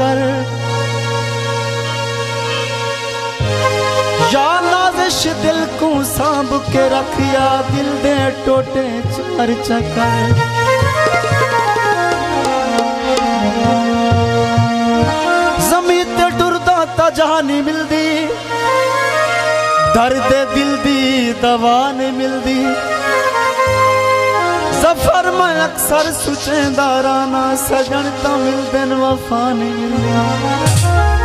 कर या नाज़िश दिल को सांभ के रखिया दिल दे टोटे चार चकर ज़मीन ते टुरदा ता जहां नहीं मिलदी दर्द दिल दी दवा नहीं मिलदी सफर में अक्सर सुचेंदा राना सजन ता मिलदे न वफा नहीं मिलदी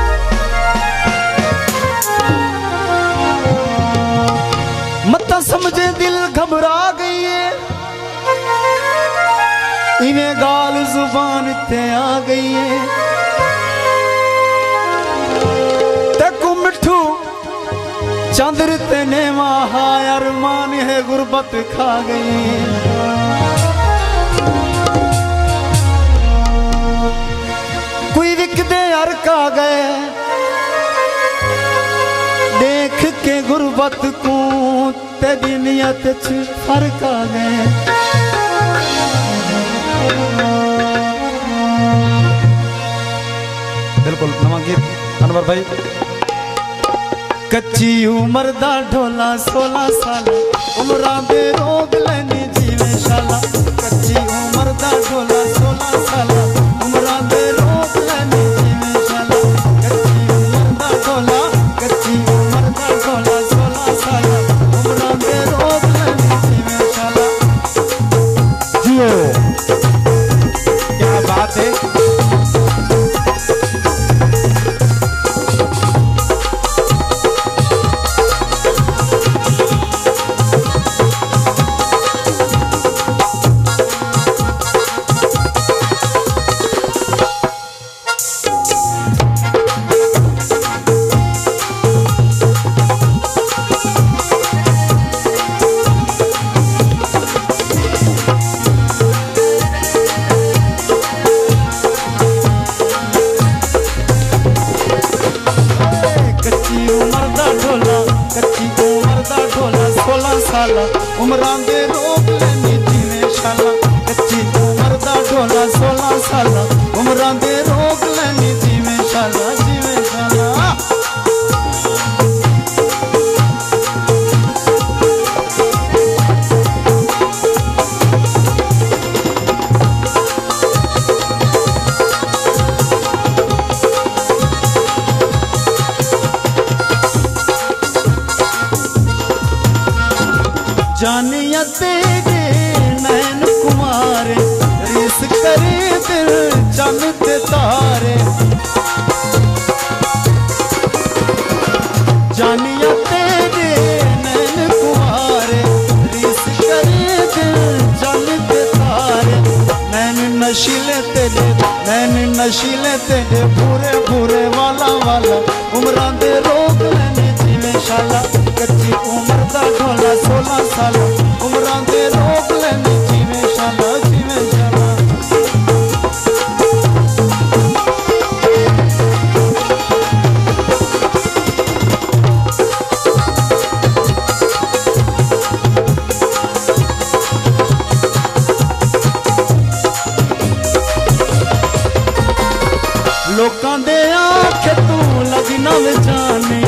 मत समझे दिल घबरा गई है इन्हें गाल जुबान ते आ गई है तकु मिठू चंद्र ते नेवा हाय अरमान है गुर्बत खा गई कोई विकदे हर का गए देख के गुर्बत को तेरी नियत च फर्क आ गए बिल्कुल नवा गीत अनवर भाई कच्ची उम्र दा ढोला 16 साल उम्रां दे रोग लैनी जीवे शाला कच्ची उम्र दा ढोला 16 साल उम्रां दे रोग लैनी जीवे शाला कच्ची उम्र दा ढोला कच्ची उम्र दा ढोला 16 साल उम्रां दे रोग लैनी जीवे शाला जियो क्या बात है उमरां दे रोक लैनी जीवे शाला कच्ची उमर दा ढोला 16 साल उमरां दे रोक लैनी जीवे शाला जीवे शाला जानिया तेरे नैन कुमारे रिस करे दिल चंद ते तारे जानिया तेरे नैन कुमारे रिस करे दिल चंद ते तारे नैन नशीले तेरे पूरे पूरे वाला वाला उमरां दे रोक लैने जीवे शाला कच्ची उम्र दा ढोला 16 साल उमरां दे रोक लैनी जीवे शाला जीवे शाला लोकां दे आखे तू लगी ना वे जाने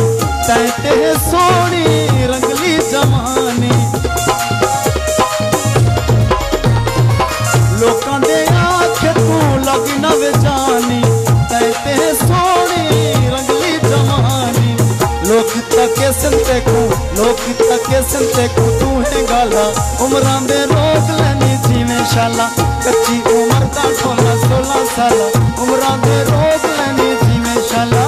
तैं ते सोनी रंगली जमानी लोकां दे आखे तू लगी ना वे जानी तैं ते सोनी रंगली जमानी लोक तके संते को तू है गाला उमरां दे रोक लैनी जीवे शाला कच्ची उम्र दा ढोला 16 साल उमरां दे रोक लैनी जीवे शाला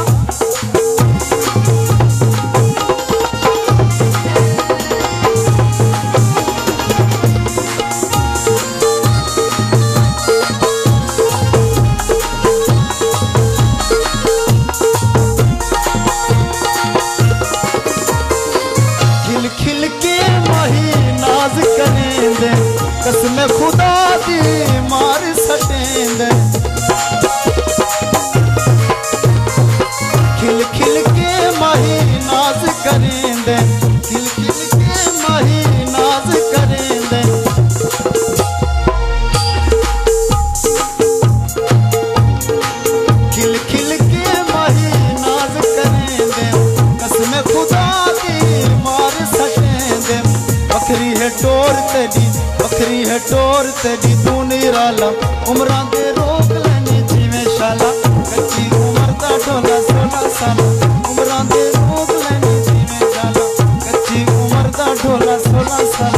कसम खुदा दी मार सटेंदे खिल खिल के माही नाज करेंदे खिल खिल के माही नाज करेंदे खिल खिल है टोर तेरी, बखरी है टोर तेरी, तू निराला उमरां दे रोक लैनी जिवें शाला। कच्ची उमर दा ढोला 16 साल, उमरां दे रोक लैनी जिवें शाला। कच्ची उमर दा ढोला 16 साल।